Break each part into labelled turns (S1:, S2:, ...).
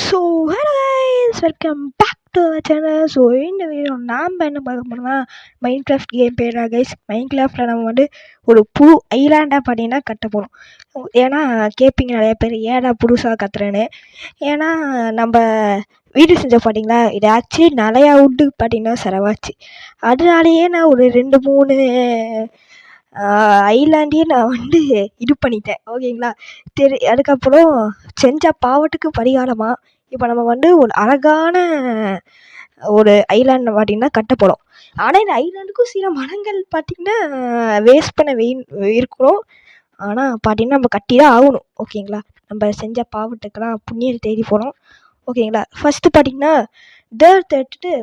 S1: So hello guys, welcome back to our channel. So இந்த video நாம் என்ன பார்க்க போனோம்னா மைண்ட் கிராஃப்ட் கேம் பேரா கைஸ். மைண்ட் கிராஃப்டில் நம்ம ஒரு புது ஐலாண்டாக பார்த்தீங்கன்னா கட்ட போகிறோம். ஏன்னா கேட்பீங்க நிறைய பேர் ஏடா புதுசாக கத்துறேன்னு. ஏன்னா நம்ம வீடு செஞ்சோம் பார்த்தீங்களா, இது ஆக்சுவலி நிறையா உட்டு பார்த்தீங்கன்னா செலவாச்சு. அதனாலேயே நான் ஒரு 2-3 ஐலாண்டையே நான் இது பண்ணிட்டேன். ஓகேங்களா. அதுக்கப்புறம் செஞ்ச பாவத்துக்கு பரிகாரமாக இப்போ நம்ம ஒரு அழகான ஒரு ஐலாண்டை பார்த்தீங்கன்னா கட்ட போகிறோம். ஆனால் இந்த ஐலாண்டுக்கும் சில மரங்கள் பார்த்திங்கன்னா வேஸ்ட் பண்ண இருக்கணும். ஆனால் பார்த்தீங்கன்னா நம்ம கட்டி தான் ஆகணும். ஓகேங்களா. நம்ம செஞ்ச பாவத்துக்கெல்லாம் புண்ணியம் தேடி போகிறோம். ஓகேங்களா. ஃபஸ்ட்டு பார்த்திங்கன்னா டர்த் எடுத்துட்டு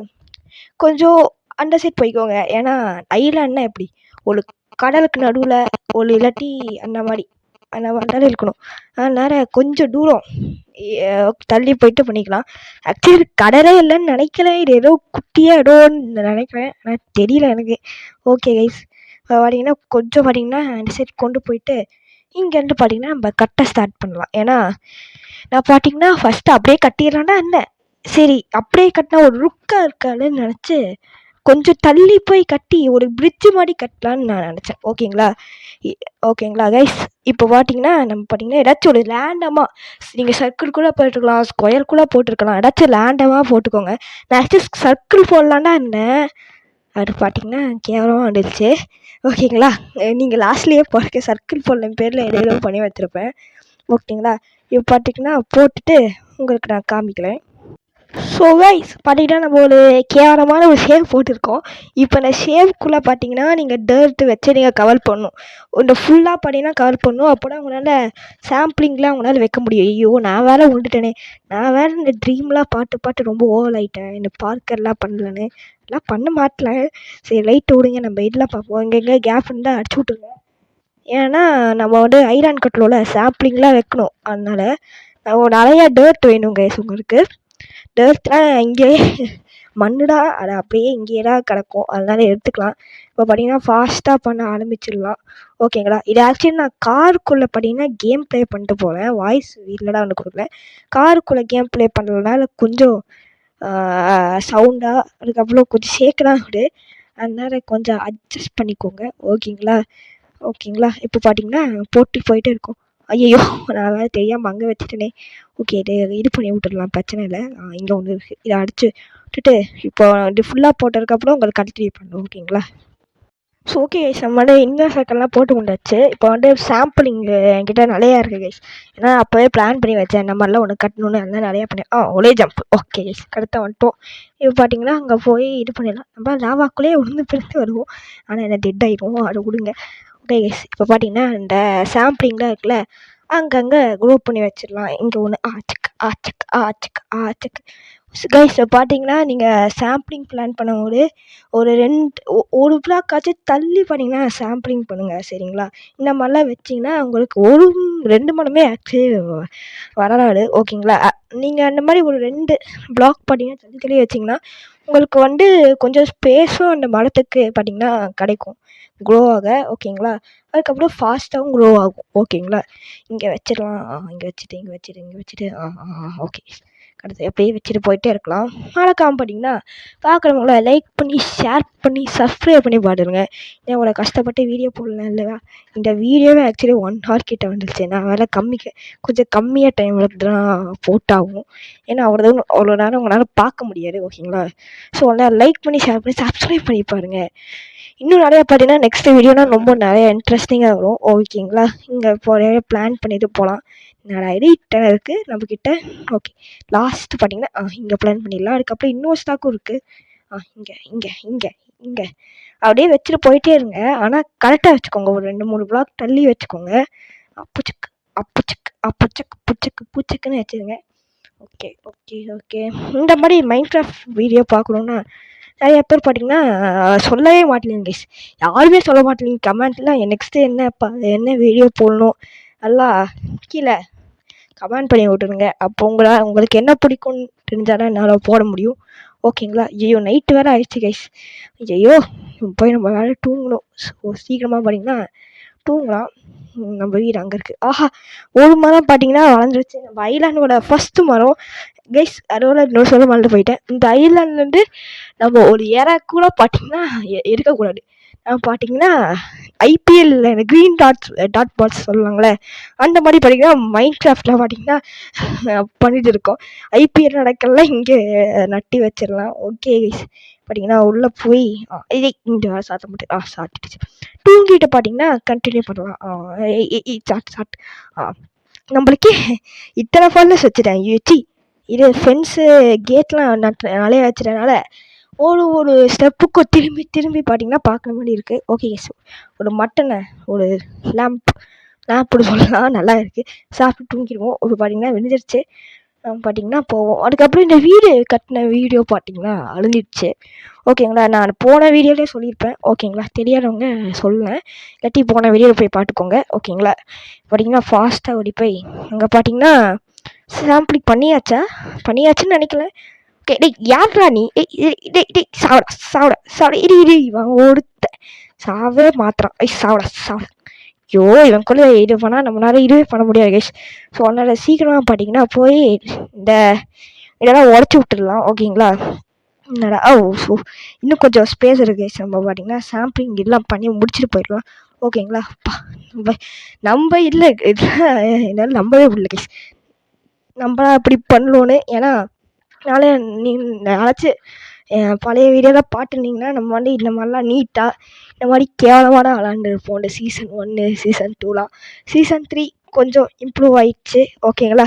S1: கொஞ்சம் அந்த சைட் போய்க்கோங்க. ஏன்னா ஐலாண்ட்னா எப்படி ஒரு கடலுக்கு நடுவில் ஒரு இல்லாட்டி அந்த மாதிரி தான் இருக்கணும். அதனால் கொஞ்சம் தூரம் தள்ளி போயிட்டு பண்ணிக்கலாம். ஆக்சுவலி கடலே இல்லைன்னு நினைக்கிறேன். இது ஏதோ குட்டியாக ஏதோன்னு நினைக்கிறேன், ஆனால் தெரியல எனக்கு. ஓகே கைஸ், இப்போ பார்த்தீங்கன்னா கொஞ்சம் பார்த்தீங்கன்னா இந்த சைட் கொண்டு போயிட்டு இங்கேருந்து பார்த்தீங்கன்னா நம்ம கட்ட ஸ்டார்ட் பண்ணலாம். ஏன்னா நான் பார்த்தீங்கன்னா ஃபஸ்ட்டு அப்படியே கட்டிடலான்டா இருந்தேன். சரி அப்படியே கட்டினா ஒரு ருக்காக இருக்காதுன்னு நினச்சி கொஞ்சம் தள்ளி போய் கட்டி ஒரு பிரிட்ஜு மாதிரி கட்டலான்னு நான் நினச்சேன். ஓகேங்களா கைஸ். இப்போ பார்த்தீங்கன்னா நம்ம பார்த்தீங்கன்னா ஏதாச்சும் ஒரு லேண்டமாக நீங்கள் சர்க்கிள்குள்ளே போட்டுருக்கலாம், ஸ்கொயருக்குள்ளே போட்டிருக்கலாம், ஏதாச்சும் லேண்டமாக போட்டுக்கோங்க. நான் ஆக்சுவலி சர்க்கிள் போடலான்டா இருந்தேன். அது பார்த்தீங்கன்னா கேவலமாக வந்துடுச்சு. ஓகேங்களா. நீங்கள் லாஸ்ட்லேயே போடுற சர்க்கிள் போடல பேரில் ஏதோ பண்ணி வச்சுருப்பேன். ஓகேங்களா. இப்போ பார்த்தீங்கன்னா போட்டுட்டு உங்களுக்கு நான் காமிக்கிறேன். ஸோ கைஸ் பார்த்தீங்கன்னா நம்ம ஒரு கேவலமான ஒரு ஷேவ் போட்டிருக்கோம். இப்போ இந்த ஷேவுக்குள்ளே பார்த்தீங்கன்னா நீங்கள் டர்ட்டு வச்சு நீங்கள் கவர் பண்ணணும். இந்த ஃபுல்லாக பார்த்தீங்கன்னா கவர் பண்ணணும். அப்போ தான் உங்களால் சாம்பிளிங்லாம் உங்களால் வைக்க முடியும். ஐயோ நான் வேறு விட்டுட்டேனே, நான் வேறு இந்த ட்ரீம்லாம் பாட்டு ரொம்ப ஓவர் ஆகிட்டேன். இந்த பார்க்கர்லாம் பண்ணலன்னு எல்லாம் பண்ண மாட்டேன். சரி லைட்டு விடுங்க, நம்ம இதெல்லாம் பார்ப்போம். எங்கெங்கே கேப் இருந்தால் அடிச்சு விட்ருங்க. ஏன்னா நம்ம ஐலாண்ட் கட்டலோட சாம்பிளிங்லாம் வைக்கணும். அதனால் நிறையா டர்ட் வேணும் கைஸ் உங்களுக்கு. டர்ட்லாம் இங்கேயே மண்ணுடா, அது அப்படியே இங்கேயே தான் கிடக்கும். அதனால எடுத்துக்கலாம். இப்போ பார்த்தீங்கன்னா ஃபாஸ்ட்டாக பண்ண ஆரம்பிச்சிடலாம். ஓகேங்களா. இது ஆக்சுவலி நான் காருக்குள்ளே பார்த்தீங்கன்னா கேம் ப்ளே பண்ணிட்டு போகிறேன். வாய்ஸ் வீட்டில் தான் கொடுக்கல. காருக்குள்ளே கேம் ப்ளே பண்ணுறதுனால கொஞ்சம் சவுண்டாக, அதுக்கப்புறம் கொஞ்சம் ஷேக்கெலாம் விடு. அதனால் கொஞ்சம் அட்ஜஸ்ட் பண்ணிக்கோங்க. ஓகேங்களா. இப்போ பார்த்தீங்கன்னா போட்டு போயிட்டே இருக்கோம். ஐயோ நான் வேறு தெரியாமல் அங்கே வச்சுட்டேனே. ஓகே, இது பண்ணி விட்டுடலாம், பிரச்சனை இல்லை. இங்கே ஒன்று இருக்குது, இதை அடித்து விட்டுட்டு இப்போ இது ஃபுல்லாக போட்டதுக்கப்புறம் உங்களுக்கு கண்டினியூ பண்ணணும். ஓகேங்களா. ஸோ ஓகே கைஸ், நம்ம இன்னர் சர்க்கிள்லாம் போட்டு கொண்டாச்சு. இப்போ சாம்பிளிங் என்கிட்ட நிறையா இருக்குது கைஸ். ஏன்னா அப்போவே பிளான் பண்ணி வச்சேன் இந்த மாதிரிலாம் ஒன்று கட்டணுன்னு. அதெல்லாம் நிறையா பண்ணேன். ஒரே ஜம்ப். ஓகே கைஸ், கரெக்டாக வந்துட்டோம். இப்போ பார்த்தீங்கன்னா அங்கே போய் இது பண்ணிடலாம். நம்ம லாவாக்குள்ளேயே விழுந்து பிரித்து வருவோம். ஆனால் என்ன டெட் ஆகிடுவோம், அதை விடுங்க. ஓகே கைஸ், இப்போ பார்த்தீங்கன்னா இந்த சாம்பிளிங்லாம் இருக்குல்ல, அங்கங்கே குரூப் பண்ணி வச்சிடலாம். இங்கே ஒன்று ஆச்சுக்கு கைஸ். பார்த்தீங்கன்னா நீங்கள் சாம்பிளிங் பிளான் பண்ணும்போது ஒரு பிளாக்காச்சும் தள்ளி பண்ணிங்கன்னா சாம்பிளிங் பண்ணுங்கள். சரிங்களா. இந்த மாதிரிலாம் வச்சிங்கன்னா உங்களுக்கு 2 மடமே ஆக்சுவலி வராது. ஓகேங்களா. நீங்கள் அந்த மாதிரி ஒரு 2 பிளாக் பார்த்தீங்கன்னா தள்ளி வச்சிங்கன்னா உங்களுக்கு கொஞ்சம் ஸ்பேஸும் அந்த மரத்துக்கு பார்த்தீங்கன்னா கிடைக்கும் க்ரோ ஆக. ஓகேங்களா. அதுக்கப்புறம் ஃபாஸ்ட்டாகவும் க்ரோ ஆகும். ஓகேங்களா. இங்கே வச்சிடலாம். இங்கே வச்சுட்டு ஓகே. அடுத்து அப்படியே வச்சுட்டு போயிட்டே இருக்கலாம். மறக்காமல் பார்த்தீங்கன்னா பார்க்குறவங்கள லைக் பண்ணி ஷேர் பண்ணி சப்ஸ்கிரைப் பண்ணி பாத்துருங்க. ஏன் இவ்வளோ கஷ்டப்பட்டு வீடியோ போடலாம் இல்லையா. இந்த வீடியோவே ஆக்சுவலி 1 hour கிட்ட வந்துடுச்சு. நான் வேலை கொஞ்சம் கம்மியாக டைமில் தான் போட்டாகும். ஏன்னா அவ்வளோ நேரம் உங்களால் பார்க்க முடியாது. ஓகேங்களா. ஸோ அதனால் லைக் பண்ணி ஷேர் பண்ணி சப்ஸ்கிரைப் பண்ணி பாருங்கள். இன்னும் நிறையா பார்த்தீங்கன்னா நெக்ஸ்ட் வீடியோனா ரொம்ப நிறையா இன்ட்ரெஸ்டிங்காக வரும். ஓகேங்களா. இங்கே நிறைய பிளான் பண்ணிட்டு போகலாம். நிறையா எடிட்டர் இருக்குது நம்மக்கிட்ட. ஓகே, லாஸ்ட்டு பார்த்தீங்கன்னா இங்கே பிளான் பண்ணிடலாம். அதுக்கப்புறம் இன்னொரு ஸ்டாக்கும் இருக்குது. இங்கே அப்படியே வச்சுட்டு போயிட்டே இருங்க. ஆனால் கரெக்டாக வச்சுக்கோங்க. ஒரு 2-3 பிளாக் தள்ளி வச்சுக்கோங்க. பூச்சக்குன்னு வச்சுருங்க. ஓகே. இந்த மாதிரி மைண்ட் கிராஃப்ட் வீடியோ பார்க்கணுன்னா நிறைய பேர் பார்த்தீங்கன்னா சொல்லவே மாட்டேங்க கைஸ். யாருமே சொல்ல மாட்டேங்க கமெண்ட்லாம். நெக்ஸ்ட்டு என்ன வீடியோ போடணும் எல்லாம் கீழே கமெண்ட் பண்ணி விட்டுருங்க. அப்போ உங்களுக்கு என்ன பிடிக்கும்னு தெரிஞ்சால் தான் என்னால் போட முடியும். ஓகேங்களா. ஐயோ நைட்டு வேறு ஆயிடுச்சு கைஸ். ஐயோ போய் நம்ம வேறு தூங்கணும். ஸோ சீக்கிரமாக பார்த்தீங்கன்னா தூங்கலாம். நம்ம வீடு அங்கே இருக்குது. ஒரு மரம் பார்த்தீங்கன்னா வளர்ந்துருச்சு. நம்ம ஐலாண்டோட ஃபஸ்ட்டு மரம் கைஸ் அதோட இன்னொரு சொல்ல மறந்து போயிட்டேன். இந்த ஐலாண்ட்லேருந்து நம்ம ஒரு கூட பார்த்தீங்கன்னா இருக்கக்கூடாது. நம்ம பார்த்தீங்கன்னா ஐபிஎல் க்ரீன் டாட் பால்ஸ் சொல்லுவாங்களே, அந்த மாதிரி பார்த்தீங்கன்னா மைண்ட் கிராஃப்டில் பார்த்தீங்கன்னா பண்ணிட்டு இருக்கோம். ஐபிஎல் நடக்கல இங்கே நட்டி வச்சிடலாம். ஓகே கைஸ் பார்த்தீங்கன்னா உள்ளே போய் இதே இந்த சாத்த மட்டும் சாப்பிட்டுச்சு தூங்கிட்டு பார்த்தீங்கன்னா கண்டினியூ பண்ணலாம். சாட் நம்மளுக்கே இத்தனை ஃபால்னஸ் வச்சுட்டேன் யூச்சி இது ஃபென்ஸு கேட்லாம் நிறைய வச்சுட்டனால ஒரு ஸ்டெப்புக்கும் திரும்பி திரும்பி பார்த்தீங்கன்னா பார்க்குற மாதிரி இருக்குது. ஓகே ஒரு மட்டனை ஒரு லேம்ப்னு சொல்லலாம், நல்லா இருக்குது. சாப்பிட்டு தூங்கிடுவோம். ஒரு பார்த்தீங்கன்னா விழுந்துருச்சு. பார்த்தீங்கன்னா போவோம். அதுக்கப்புறம் இந்த வீடு கட்டின வீடியோ பார்த்தீங்கன்னா அழிஞ்சிடுச்சு. ஓகேங்களா, நான் போன வீடியோலேயே சொல்லியிருப்பேன். ஓகேங்களா, தெரியாதவங்க சொல்லேன், இல்லாட்டி போன வீடியோவில் போய் பார்த்துக்கோங்க. ஓகேங்களா, பார்த்தீங்கன்னா ஃபாஸ்ட்டாக ஓடி போய் அங்கே பார்த்தீங்கன்னா சாம்பிளிங் பண்ணியாச்சுன்னு நினைக்கல. ஓகே டேய் யார்ரா நீ? டேய் சாவடா இரு இவன் ஒருத்த சாவே மாத்திரான். சாவடா ஐயோ இவன் கூட இது பண்ணால் நம்மளால இதுவே பண்ண முடியாது கைஸ். ஸோ அதனால் சீக்கிரமாக பார்த்தீங்கன்னா போய் இதெல்லாம் உடச்சி விட்டுடலாம். ஓகேங்களா, என்னடா ஸோ இன்னும் கொஞ்சம் ஸ்பேஸ் இருக்குது கைஸ். நம்ம பார்த்தீங்கன்னா சாம்பிளிங் எல்லாம் பண்ணி முடிச்சுட்டு போயிடலாம். ஓகேங்களா, நம்ம இல்லை இதெல்லாம் என்னால் நம்பவே முடியல கைஸ், நம்ம அப்படி பண்ணலோன்னு. ஏன்னா அழைச்சி பழைய வீடியோலாம் பார்த்துருந்தீங்கன்னா நம்ம வந்து இந்த மாதிரிலாம் நீட்டாக இந்த மாதிரி கேவலமாக தான் விளாண்டுருப்போம். இந்த சீசன் 1 சீசன் 2லாம். சீசன் 3 கொஞ்சம் இம்ப்ரூவ் ஆயிடுச்சு. ஓகேங்களா,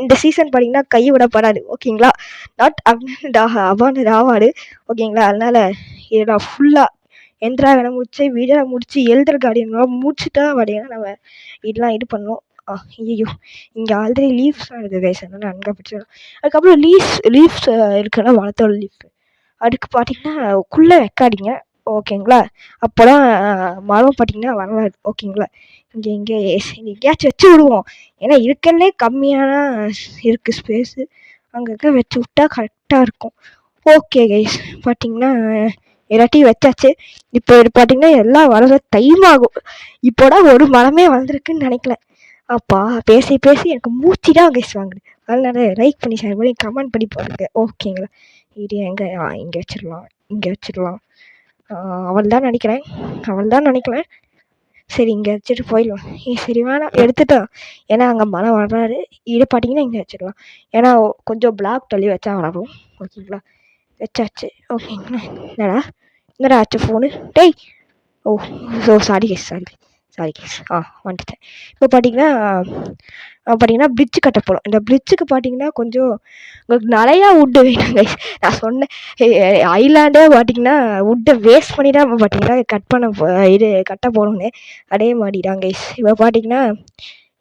S1: இந்த சீசன் பார்த்தீங்கன்னா கை விடப்படாது. ஓகேங்களா, நாட் அவார்டு. ஓகேங்களா, அதனால் இதை நான் ஃபுல்லாக எந்திராகனை முடிச்சு வீடியோ முடிச்சு எழுதுற கார்டியன்லாம் முடிச்சுட்டா பார்த்தீங்கன்னா நம்ம இதெல்லாம் இது பண்ணோம். ஐயோ இங்கே ஆல்ரெடி லீவ்ஸ்லாம் இருக்குது கைஸ், அதனால் அங்கே பிடிச்சிடும். அதுக்கப்புறம் லீவ்ஸ் இருக்குன்னா மரத்தோட லீஃப் அதுக்கு பார்த்தீங்கன்னா குள்ளே வைக்காதீங்க. ஓகேங்களா, அப்போலாம் மரம் பார்த்தீங்கன்னா வராது. ஓகேங்களா, இங்கே எங்கேயாச்சும் வச்சு விடுவோம். ஏன்னா இருக்கிறதுலே கம்மியான இருக்குது ஸ்பேஸு, அங்கங்கே வச்சு விட்டா கரெக்டாக இருக்கும். ஓகே கைஸ், பார்த்தீங்கன்னா எல்லாத்தையும் வச்சாச்சு. இப்போ இது பார்த்தீங்கன்னா எல்லாம் வளர டைம் ஆகும். இப்போடா ஒரு மரமே வளர்ந்துருக்குன்னு நினைக்கல. அப்பா பேசி எனக்கு மூச்சு தான் கைஸ் வாங்குது. அதனால லைக் பண்ணி ஷேர் பண்ணி கமெண்ட் பண்ணி போடுங்க. ஓகேங்களா, இது எங்கே இங்கே வச்சிடலாம். அவள் தான் நினைக்கிறேன். சரி இங்கே வச்சுட்டு போயிடலாம். சரி வேணாம் எடுத்துட்டோம், ஏன்னா அங்கே மரம் வர்றாரு. இது பார்த்தீங்கன்னா இங்கே வச்சிடலாம், ஏன்னா கொஞ்சம் பிளாக் தள்ளி வச்சா வளரும். ஓகேங்களா, வச்சாச்சு. ஓகேங்களா, என்னடா ஆச்சு ஃபோனு டேய். சாரி கேஸ் வந்துட்டேன். இப்போ பார்த்தீங்கன்னா பிரிட்ஜு கட்ட போகிறோம். இந்த பிரிட்ஜுக்கு பார்த்தீங்கன்னா கொஞ்சம் உங்களுக்கு நிறையா வுட்டு வேணும் கைஸ். நான் சொன்னேன் ஐலாண்டே பார்த்தீங்கன்னா வுட்டை வேஸ்ட் பண்ணி தான் பார்த்தீங்கன்னா கட்ட போகணுன்னு. அதே மாதிரி தான் கைஸ். இப்போ பார்த்தீங்கன்னா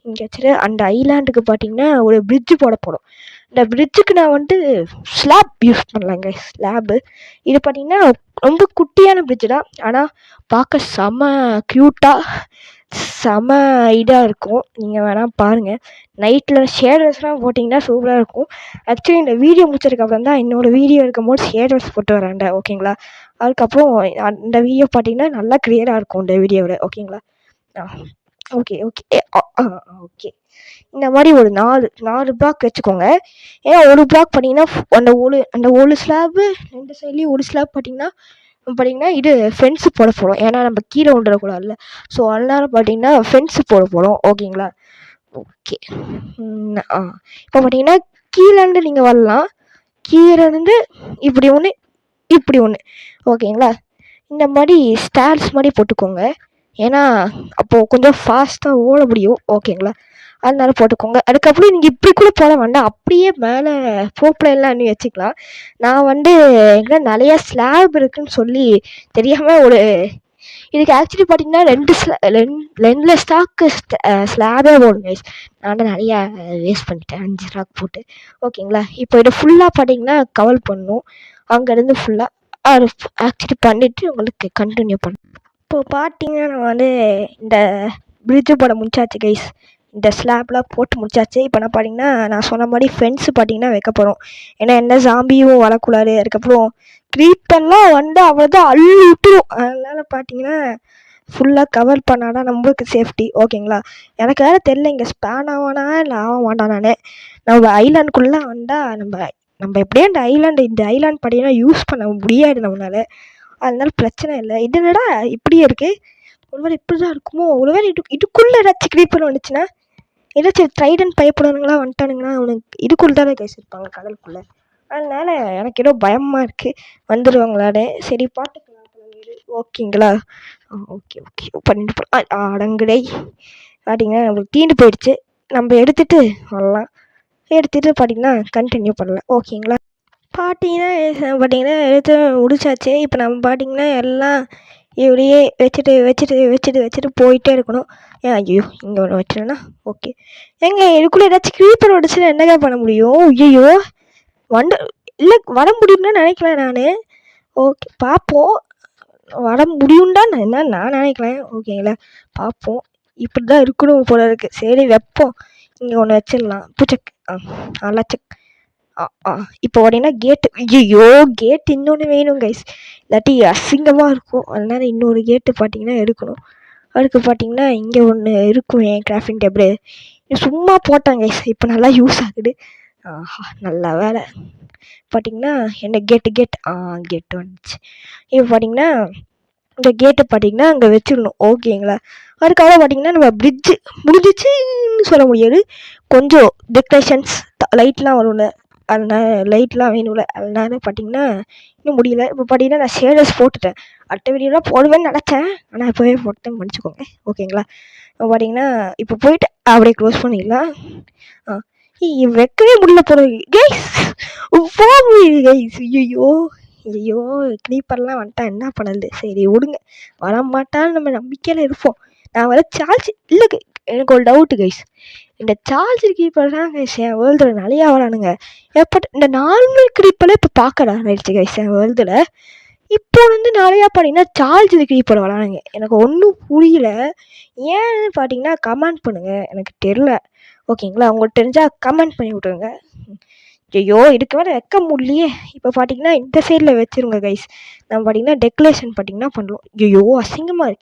S1: இங்கே வச்சுட்டு அந்த ஐலாண்டுக்கு பார்த்தீங்கன்னா ஒரு பிரிட்ஜு போட போகிறோம். இந்த பிரிட்ஜுக்கு நான் வந்துட்டு ஸ்லாப் யூஸ் பண்ணலாங்க. ஸ்லாப்பு இது பார்த்தீங்கன்னா ரொம்ப குட்டியான பிரிட்ஜு தான், ஆனால் பார்க்க செம க்யூட்டாக செம இதாக இருக்கும். நீங்கள் வேணால் பாருங்கள், நைட்டில் ஷேடர்ஸ்லாம் போட்டிங்கன்னா சூப்பராக இருக்கும். ஆக்சுவலி இந்த வீடியோ முடிச்சதுக்கப்புறம் தான் என்னோடய வீடியோ இருக்கும்போது ஷேடர்ஸ் போட்டு வரேன். ஓகேங்களா, அதுக்கப்புறம் இந்த வீடியோ பார்த்தீங்கன்னா நல்லா கிளியராக இருக்கும் இந்த வீடியோவில். ஓகேங்களா, ஓகே இந்த மாதிரி ஒரு 4 பிளாக் வச்சுக்கோங்க. ஏன்னா ஒரு பிளாக் பார்த்தீங்கன்னா அந்த ஒரு ஸ்லாப்பு 2 சைட்லேயும் ஒரு ஸ்லாப் பார்த்தீங்கன்னா இது ஃபென்ஸு போட போகிறோம். ஏன்னா நம்ம கீழே விட்டுறக்கூடாதுல்ல. ஸோ அதனால பார்த்தீங்கன்னா ஃபென்ஸு போட போகிறோம். ஓகேங்களா, ஓகே. இப்போ பார்த்தீங்கன்னா கீழேருந்து நீங்கள் வரலாம், கீழேருந்து இப்படி ஒன்று. ஓகேங்களா, இந்த மாதிரி ஸ்டார்ஸ் மாதிரி போட்டுக்கோங்க, ஏன்னா அப்போது கொஞ்சம் ஃபாஸ்ட்டாக ஓட முடியும். ஓகேங்களா, அதனால போட்டுக்கோங்க. அதுக்கப்புறம் நீங்கள் இப்படி கூட போட வேண்டாம், அப்படியே மேலே ப்ரோப்ளைன்லாம் இன்னும் வச்சுக்கலாம். நான் எங்கிட்ட நிறையா ஸ்லாப் இருக்குதுன்னு சொல்லி தெரியாமல் இதுக்கு ஆக்சுவலி பார்த்தீங்கன்னா 2 ஸ்டாக்கு ஸ்லாபே போடுங்க. நான் நிறையா வேஸ்ட் பண்ணிட்டேன் 5 ஸ்டாக் போட்டு. ஓகேங்களா, இப்போ இதை ஃபுல்லாக பார்த்தீங்கன்னா கவர் பண்ணணும். அங்கேருந்து ஃபுல்லாக ஆக்சுவலி பண்ணிவிட்டு உங்களுக்கு கண்டினியூ பண்ணணும். இப்போ பார்த்தீங்கன்னா நம்ம இந்த பிரிட்ஜு போட முடிச்சாச்சு கைஸ். இந்த ஸ்லாப்லாம் போட்டு முடிச்சாச்சு. இப்போ நான் சொன்ன மாதிரி ஃபென்ஸு பார்த்தீங்கன்னா வைக்க போகிறோம். ஏன்னா எந்த ஜாம்பியும் வரக்கூடாது. அதுக்கப்புறம் க்ரீப்பர்லாம் அவ்வளோதான் அள்ளி விட்டுரும். அதனால் பார்த்தீங்கன்னா ஃபுல்லாக கவர் பண்ணால் தான் நம்மளுக்கு சேஃப்டி. ஓகேங்களா, எனக்கு வேறு தெரில இங்கே ஸ்பேன் ஆவானா இல்லை ஆக மாட்டான். நம்ம ஐலாண்டுக்குள்ளே வந்தால் நம்ம எப்படியே இந்த ஐலாண்ட் பார்த்தீங்கன்னா யூஸ் பண்ண முடியாது நம்மளால. அதனால பிரச்சனை இல்லை. இது என்னடா இப்படியே இருக்குது, ஒருவேளை இப்படி தான் இருக்குமோ, ஒருவேளை இதுக்குள்ளே ஏதாச்சும் க்ரீப்பர் வந்துச்சுன்னா, ஏதாச்சும் ட்ரைடன் பயப்படுவானுங்களா வந்துட்டானுங்களா, அவனுக்கு இதுக்குள்ளே தானே இருப்பாங்க கடலுக்குள்ளே. அதனால எனக்கு ஏதோ பயமாக இருக்குது வந்துடுவாங்களான்னு. சரி பார்த்துக்கலாம். ஓகேங்களா? ஓகே ஓகே பண்ணிட்டு அடங்குடை பார்த்தீங்கன்னா நம்மளுக்கு தீண்டு போயிடுச்சு. நம்ம எடுத்துகிட்டு வரலாம். எடுத்துகிட்டு பார்த்தீங்கன்னா கண்டினியூ பண்ணலாம். ஓகேங்களா? பார்த்தீங்கன்னா எடுத்து முடிச்சாச்சு. இப்போ நம்ம பார்த்தீங்கன்னா எல்லாம் இப்படியே வச்சுட்டு போயிட்டே இருக்கணும். ஐயோ இங்கே ஒன்று வச்சிடனா ஓகே. ஏங்க இதுக்குள்ளே ஏதாச்சும் க்ரீப்பர் வந்துச்சுன்னா என்னங்க பண்ண முடியும்? ஐயோ இல்லை வர முடியும்னு நினைக்கல நான். ஓகே பார்ப்போம். வர முடியும்டா நான் நினைக்கிறேன். ஓகேங்களா? பார்ப்போம். இப்படி தான் இருக்கணும் போல இருக்குது. சரி வைப்போம். இங்கே ஒன்று வச்சிடலாம். பூச்சக் லச்சக் இப்போ பார்த்தீங்கன்னா கேட்டு. ஐயோ கேட் இன்னொன்று வேணும் கைஸ், இல்லாட்டி அசிங்கமாக இருக்கும். அதனால இன்னொரு கேட்டு பார்த்தீங்கன்னா எடுக்கணும். அதுக்கு பார்த்தீங்கன்னா இங்கே ஒன்று இருக்கும் என் கிராஃப்டிங் டேபிள். சும்மா போட்டாங்க கைஸ், இப்போ நல்லா யூஸ் ஆகுது. நல்ல வேலை. பார்த்தீங்கன்னா என்ன கேட்டு வந்துச்சு. இப்போ பார்த்தீங்கன்னா இந்த கேட்டை பார்த்தீங்கன்னா அங்கே வச்சிடணும். ஓகேங்களா? அதுக்காக பார்த்தீங்கன்னா நம்ம பிரிட்ஜு முடிஞ்சிச்சுன்னு சொல்ல முடியாது, கொஞ்சம் டெக்கரேஷன்ஸ் லைட்லாம் வரும்ல, அதனால லைட்லாம் வேணும்ல, அதனால பார்த்தீங்கன்னா இன்னும் முடியல. இப்போ பார்த்தீங்கன்னா நான் ஷேடர்ஸ் போட்டுட்டேன். அடுத்த வீடியோலாம் போடுவேன்னு நினச்சேன், ஆனால் இப்போவே போட்டேன், மன்னிச்சுக்கோங்க. ஓகேங்களா? இப்போ பார்த்தீங்கன்னா இப்போ போயிட்டு அப்படியே க்ளோஸ் பண்ணிடலாம். வைக்கவே முடியல போகிற கைஸ், போக முடியுது கைஸ். ஐயோ க்ரீப்பர்லாம் வந்துட்டா என்ன பண்ணுது? சரி விடுங்க, வரமாட்டான்னு நம்ம நம்பிக்கையில் இருப்போம். நான் வர சார்ஜ் இல்லை. எனக்கு ஒரு டவுட்டு கைஸ், இந்த சார்ஜ் க்ரீப்பர் தான் கைஸ் என் வேர்ல்டில் நிறையா வரானுங்க. இந்த நார்மல் க்ரீப்பரை இப்போ பார்க்கடா ஆயிடுச்சு கைஸ் என் வேர்ல்டில். இப்போ நிறையா பார்த்தீங்கன்னா சார்ஜ் க்ரீப்பர் வரானுங்க. எனக்கு ஒன்றும் புரியல, ஏன்னு பார்த்தீங்கன்னா கமெண்ட் பண்ணுங்கள், எனக்கு தெரில. ஓகேங்களா? உங்களுக்கு தெரிஞ்சால் கமெண்ட் பண்ணி விட்ருங்க. ஐயோ இதுக்கு மேலே வைக்க முடியலையே. இப்போ பார்த்தீங்கன்னா இந்த சைடில் வச்சுருங்க கைஸ். நம்ம பார்த்தீங்கன்னா டெக்கரேஷன் பார்த்தீங்கன்னா பண்ணுறோம். ஐயோ அசிங்கமாக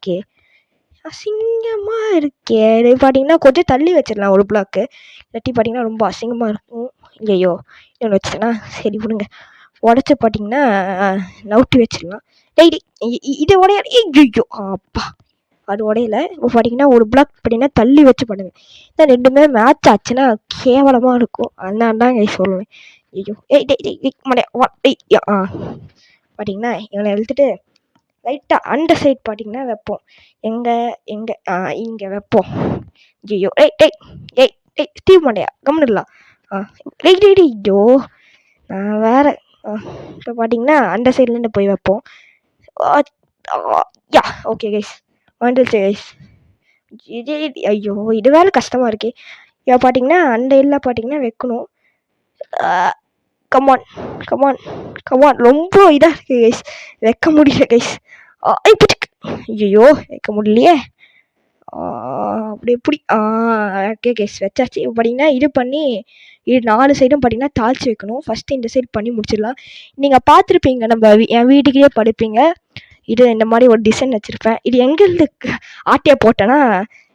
S1: இருக்கே, இது பார்த்தீங்கன்னா கொஞ்சம் தள்ளி வச்சிடலாம் ஒரு பிளாக்கு, இல்லாட்டி பார்த்தீங்கன்னா ரொம்ப அசிங்கமாக இருக்கும். ஐயோ இன்னொன்று வச்சுட்டேன்னா சரி விடுங்க. உடச்சி பார்த்தீங்கன்னா நவுட்டி வச்சிடலாம். டெய்லி இதை உடைய. ஐயோ அப்பா அது உடையில. இப்போ பார்த்தீங்கன்னா ஒரு பிளாக் பார்த்தீங்கன்னா தள்ளி வச்சு பண்ணுங்க. இந்த ரெண்டுமே மேட்ச் ஆச்சுன்னா கேவலமாக இருக்கும். அதனால தான் சொல்லுவேன். ஐயோ பார்த்தீங்கன்னா இவனை எழுத்துட்டு லைட்டாக அந்த சைட் பார்த்தீங்கன்னா வைப்போம். எங்கே இங்கே வைப்போம். ஐயோ ஸ்டீவ் மண்டையா கம்முடலாம். ஐயோ வேறு. இப்போ பார்த்தீங்கன்னா அந்த சைட்லேருந்து போய் வைப்போம். ஓகே கைஸ் வந்துடுச்சு கைஸ். ஐயோ இது வேறு கஷ்டமாக இருக்கே. இப்போ பார்த்தீங்கன்னா அந்த எல்லாம் பார்த்தீங்கன்னா வைக்கணும். கமான் ரொம்ப இதாக இருக்குது கைஸ், வைக்க முடியல கைஸ். ஐயோ வைக்க முடியலையே. அப்படி எப்படி ஓகே கைஸ் வச்சாச்சு. இப்போ பார்த்தீங்கன்னா இது பண்ணி இது 4 சைடும் பார்த்தீங்கன்னா தாளித்து வைக்கணும். ஃபஸ்ட்டு இந்த சைடு பண்ணி முடிச்சிடலாம். நீங்கள் பார்த்துருப்பீங்க, நம்ம என் வீட்டுக்கே படுப்பீங்க. இது இந்த மாதிரி ஒரு டிசைன் வச்சுருப்பேன். இது எங்கேருந்து ஆட்டியா போட்டேன்னா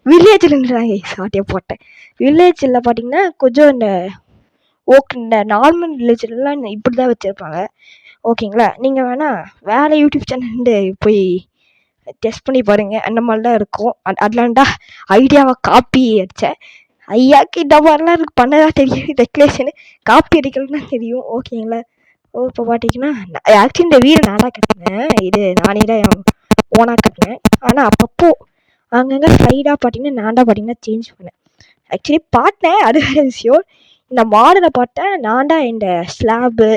S1: வில்லேஜ்லேருந்து தான் கைஸ் ஆட்டியா போட்டேன். வில்லேஜில் பார்த்தீங்கன்னா கொஞ்சம் இந்த நார்மல் வில்லேஜ்லாம் இப்படி தான் வச்சுருப்பாங்க. ஓகேங்களா? நீங்கள் வேணால் வேறு யூடியூப் சேனல்லேருந்து போய் டெஸ்ட் பண்ணி பாருங்கள், அந்த மாதிரி தான் இருக்கும். அதெலாம்டா ஐடியாவை காப்பி அடித்தேன். ஐயாக்கு இந்த மாதிரிலாம் எனக்கு பண்ணதான் தெரியும், டெக்கரேஷனு காப்பி அடிக்கணும்னு தான் தெரியும். ஓகேங்களா? இப்போ பார்த்தீங்கன்னா ஆக்சுவலி இந்த வீடு நான் தான் கட்டினேன். இது நானே தான் ஓனாக கட்டினேன். ஆனால் அப்பப்போ அங்கங்கே சைடாக பார்த்தீங்கன்னா நான் தான் பார்த்தீங்கன்னா சேஞ்ச் பண்ணேன். ஆக்சுவலி பார்த்தேன், அது வேறு விஷயம். இந்த மாடலை பார்த்தேன், நான் தான் இந்த ஸ்லாப்பு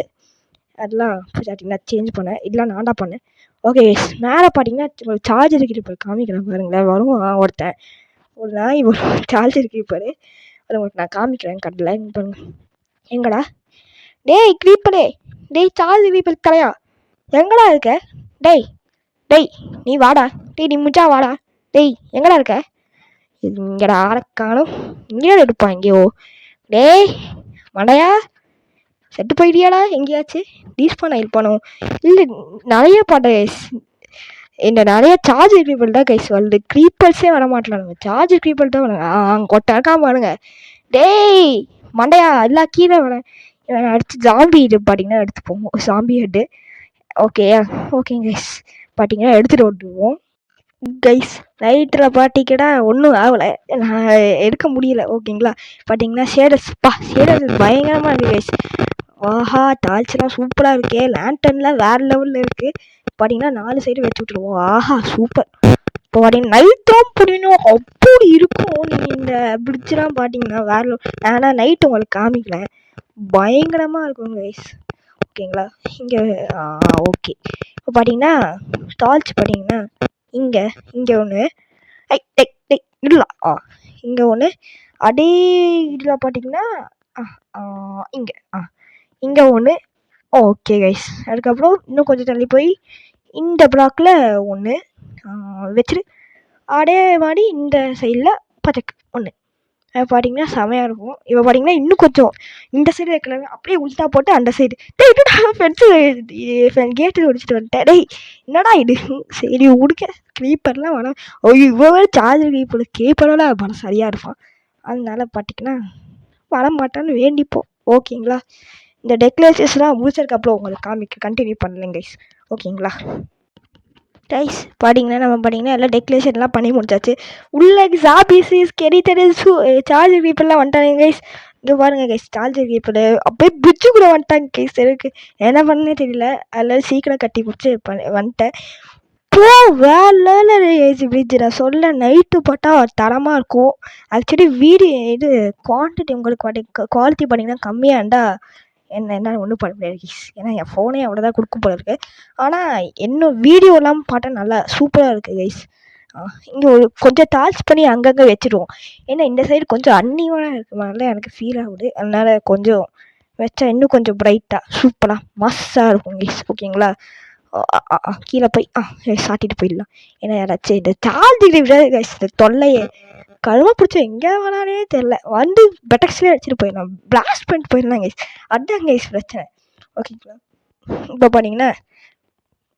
S1: அதெல்லாம் பார்த்தீங்கன்னா சேஞ்ச் பண்ணேன். இதெல்லாம் நான் தான் பண்ணேன். ஓகே மேலே பார்த்தீங்கன்னா சார்ஜர் கீப்பர் காமிக்கிறேன் பாருங்களேன். வருவான் ஒருத்தன், ஒரு நாய் வரும் சார்ஜர் கீப்பர். அதை உங்களுக்கு நான் காமிக்கிறேன் கட்டில் பாருங்க. எங்கடா டேய் க்ரீப்பரே, டேய் சார்ஜர் கீப்பர் கலையா, எங்கடா இருக்க? டேய் நீ வாடா, டேய் நீ முச்சா வாடா, டேய் எங்கடா இருக்க? இங்கடா ஆரக்கானும் இங்கேயோ எடுப்பான் எங்கேயோ. டேய் மடையா செட்டு போயிட்டியாடா எங்கேயாச்சு? டீஸ்பான் ஆயிருப்பானோ? இல்லை நிறைய பாட்டேன் இந்த நிறைய சார்ஜர் க்ரீப்பர் தான் கைஸ் வருது. க்ரீப்பர்ஸே வர மாட்டேறானுங்க, சார்ஜர் க்ரீப்பர் தான் வராங்க. அங்கே கொட்டாக்கா பாருங்க. டேய் மண்டையா எல்லா கீழே இவனை அடிச்சு ஜாம்பி இது பார்த்தீங்கன்னா எடுத்துப்போம். Zombie head. ஓகே ஓகேங்க கைஸ். பார்த்தீங்கன்னா எடுத்துகிட்டு வந்துடுவோம் கைஸ். நைட்டில் பார்த்தீங்கன்னா ஒன்றும் ஆகலை, நான் எடுக்க முடியல. ஓகேங்களா. பார்த்தீங்கன்னா ஷேடர்ஸ் பயங்கரமாக இருக்குது கைஸ். ஆஹா, டார்ச்லாம் சூப்பராக இருக்கே, லேண்டன்லாம் வேறு லெவலில் இருக்குது. பார்த்தீங்கன்னா 4 சைடு வச்சு விட்ருவோம். ஆஹா சூப்பர். இப்போ பார்த்தீங்கன்னா நைட்டும் புரியணும் அப்படி இருக்கும். நீங்கள் இந்த பிரிட்ஜெலாம் பார்த்தீங்கன்னா வேறு லெவல். ஆனால் நைட்டு உங்களுக்கு காமிக்கல, பயங்கரமாக இருக்கும் கைஸ். ஓகேங்களா. இங்கே ஓகே. இப்போ பார்த்தீங்கன்னா டார்ச் பார்த்தீங்கன்னா இங்கே ஒன்று இல்லை, இங்கே ஒன்று அதே இதில் பார்த்தீங்கன்னா இங்கே ஒன்று. Okay guys. அதுக்கப்புறம் இன்னும் கொஞ்சம் தள்ளி போய் இந்த பிளாக்கில் ஒன்று வச்சுட்டு அதே மாதிரி இந்த சைடில் பச்சக்கு ஒன்று பார்த்தீங்கன்னா செமையாக இருக்கும். இப்போ பார்த்தீங்கன்னா இன்னும் கொஞ்சம் இந்த சைடு வைக்கல, அப்படியே உள்டா போட்டு அந்த சைடு ஃபென்ஸு கேட்டு ஒடிச்சிட்டு வந்துட்டேன். டேய் என்னடா இது, சரி உடுக்க க்ரீப்பர்லாம் வேணாம். இவ்வளோ சார்ஜர் க்ரீப்பரெல்லாம் பணம் சரியாக இருப்பான், அதனால பார்த்தீங்கன்னா வரமாட்டான்னு வேண்டிப்போம். ஓகேங்களா. இந்த டெக்லேசஸ்லாம் முடிச்சதுக்கப்புறம் உங்களுக்கு கண்டினியூ பண்ணலைங்க கைஸ். ஓகேங்களா கைஸ். பார்த்தீங்கன்னா நம்ம பார்த்தீங்கன்னா எல்லாம் டெக்ரேஷன்லாம் பண்ணி முடிச்சாச்சு. உள்ள ஜாபிஸு ஸ்கெலிட்டனு சார்ஜர் கீப்பர்லாம் வந்துட்டாங்க கைஸ். இங்கே பாருங்கள் கைஸ், சார்ஜர் கீப்பர் அப்படியே பிரிட்ஜுக்குள்ளே வந்துட்டாங்க கைஸ். எனக்கு என்ன பண்ணனே தெரியல, அதில் சீக்கிரம் கட்டி பிடிச்சி வந்துட்டேன். வேலை பிரிட்ஜ் நான் சொல்ல, நைட்டு போட்டால் தரமாக இருக்கும். ஆக்சுவலி இது குவான்டிட்டி உங்களுக்கு குவாலிட்டி பார்த்தீங்கன்னா கம்மியாக இருந்தால் என்ன ஒன்றும் பண்ண முடியாது கைஸ். ஏன்னா என் ஃபோனே அவ்வளோதான் கொடுக்கும் போல இருக்குது. ஆனால் இன்னும் வீடியோலாம் பார்த்தா நல்லா சூப்பராக இருக்குது கைஸ். இங்கே கொஞ்சம் டார்ச் பண்ணி அங்கங்கே வச்சுருவோம். ஏன்னா இந்த சைடு கொஞ்சம் அன்னியூவாக இருக்கிற மாதிரிலாம் எனக்கு ஃபீல் ஆகுது. அதனால் கொஞ்சம் வச்சா இன்னும் கொஞ்சம் ப்ரைட்டாக சூப்பராக மஸ்ஸாக இருக்கும் கைஸ். ஓகேங்களா. கீழே போய் சாட்டிட்டு போயிடலாம். ஏன்னா யாராச்சும் இந்த சார்ஜில் விடாது கைஸ், இந்த தொல்லையே கழுவ பிடிச்சா எங்கே வேணாலே தெரில, வந்து பெட்டக்ஸ்லேயே அடிச்சுட்டு போயிடலாம், பிளாஸ்ட் பண்ணிட்டு போயிடலாம் கைஸ். அதுதான் கைஸ் பிரச்சனை. ஓகேங்களா. இப்போ பார்த்தீங்கன்னா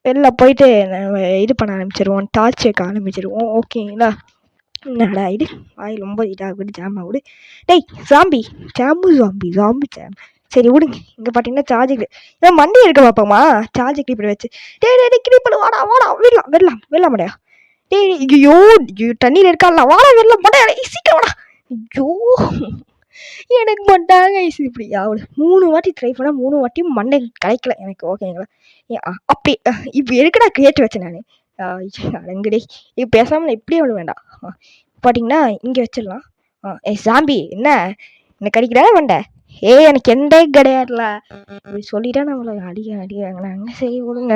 S1: வெளில போயிட்டு நம்ம இது பண்ண ஆரம்பிச்சிடுவோம், டார்ச் வைக்க ஆரம்பிச்சிடுவோம். ஓகேங்களா. என்னடா இது வாய் ரொம்ப இதாகுது, ஜாம் ஆகுது. டேய் ஜாம்பி சரி விடுங்க. இங்கே பார்த்தீங்கன்னா சார்ஜிங் ஏன் மண்டி எடுக்க பார்ப்போமா, சார்ஜ் கிளிப்பர் வச்சு. டே கிளிப்பர் வாடா வெள்ளலாம் முடியா. டேய் ஐயோ தண்ணியில் இருக்கால, வாடா வெள்ளம் மாட்டா சீக்கிரம் வாடா. ஐயோ எனக்கு மாட்டாங்க இப்படி ஆகுது. 3 வாட்டி ட்ரை பண்ணால் 3 வாட்டியும் மண்டை கிடைக்கல எனக்கு. ஓகேங்களா. அப்படி இப்போ எதுக்குடா கேட்டு வச்சேன் நான் அடங்குடே. இப்போ பேசாமல் இப்படியே விட வேண்டாம். பார்த்தீங்கன்னா இங்கே வச்சிடலாம். சாம்பி என்ன கடிக்கிறா வண்டை, எனக்கு எந்த கிடையாதுல அப்படி சொல்லிட்டா நம்மளை அடிவாங்க. சரி விடுங்க.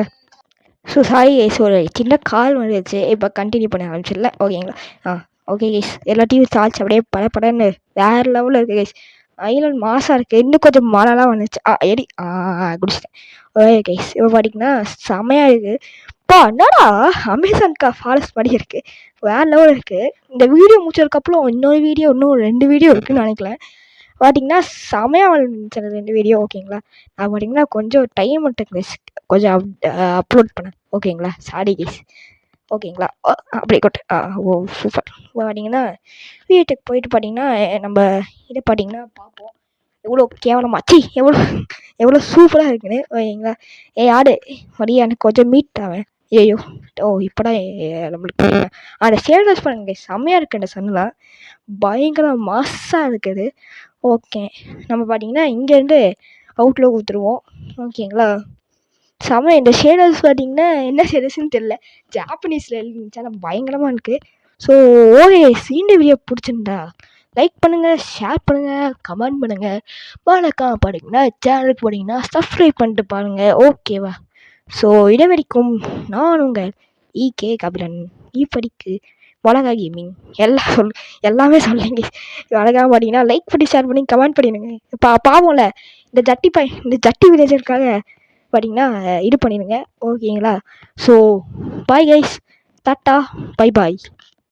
S1: ஸோ சாரி கைஸ், ஒரு சின்ன கால் வந்துடுச்சு. இப்போ கண்டினியூ பண்ண ஆரம்பிச்சிடல. ஓகேங்களா. ஓகே கைஸ், எல்லாத்தையும் சார்ஜ் அப்படியே படன்னு வேறு லெவலில் இருக்குது கைஸ். ஐலண்ட் மாசாக இருக்குது. இன்னும் கொஞ்சம் மழைலாம் வந்துச்சு. எடி குடிச்சிட்டேன். Okay guys. இப்போ பார்த்தீங்கன்னா செமையாக இருக்குது. என்னடா அமேசான்கா ஃபாரஸ்ட் மாதிரி இருக்குது, வேறு லெவலில் இருக்குது. இந்த வீடியோ முடிச்சதுக்கப்புறம் இன்னும் 2 வீடியோ இருக்குதுன்னு நினைக்கல. பார்த்தீங்கன்னா செமையாக வந்துச்சு 2 வீடியோ. ஓகேங்களா. நான் பார்த்தீங்கன்னா கொஞ்சம் டைம் எடுத்துக்கிறேன் கொஞ்சம் அப்லோட் பண்ணேன். ஓகேங்களா. Sorry guys. ஓகேங்களா. அப்படி கொட்டு. சூப்பர். பார்த்தீங்கன்னா வீட்டுக்கு போயிட்டு பார்த்தீங்கன்னா நம்ம இதை பார்த்தீங்கன்னா பார்ப்போம் எவ்வளோ கேவலமாச்சு, எவ்வளோ சூப்பராக இருக்குன்னு. ஓகேங்களா. ஆடு மறுபடியும் எனக்கு கொஞ்சம் மீட் ஆவேன். ஐயோ இப்போடா நம்மளுக்கு அந்த ஸ்டேட்டஸ் பண்ணுங்க செம்மையாக இருக்குது. அந்த சன்னுலாம் பயங்கர மாஸாக இருக்குது. ஓகே, நம்ம பார்த்தீங்கன்னா இங்கேருந்து அவுட்லுக் ஊற்றுருவோம். ஓகேங்களா. செம. இந்த ஷேடர்ஸ் பார்த்தீங்கன்னா என்ன ஷேடர்ஸ்ன்னு தெரில, ஜாப்பனீஸில் எழுதிச்சா நம்ம பயங்கரமாக இருக்குது. ஸோ ஓகே, இந்த வீடியோ பிடிச்சிருந்தா லைக் பண்ணுங்கள், ஷேர் பண்ணுங்கள், கமெண்ட் பண்ணுங்கள். வணக்கம். பார்த்தீங்கன்னா சேனலுக்கு பார்த்தீங்கன்னா சப்ஸ்கிரைப் பண்ணிட்டு பாருங்கள். ஓகேவா. ஸோ இதை வரைக்கும் நான் உங்கள் EK கபிலன். இப்படிக்கு வழக்கா கேமிங் எல்லாமே சொல்லுங்க. வழக்கா பார்த்தீங்கன்னா லைக் பண்ணி ஷேர் பண்ணி கமெண்ட் பண்ணிடுங்க. பாவம்ல இந்த ஜட்டி வில்லேஜருக்காக பார்த்தீங்கன்னா இது பண்ணிடுங்க. ஓகேங்களா. So bye guys, tata, bye bye.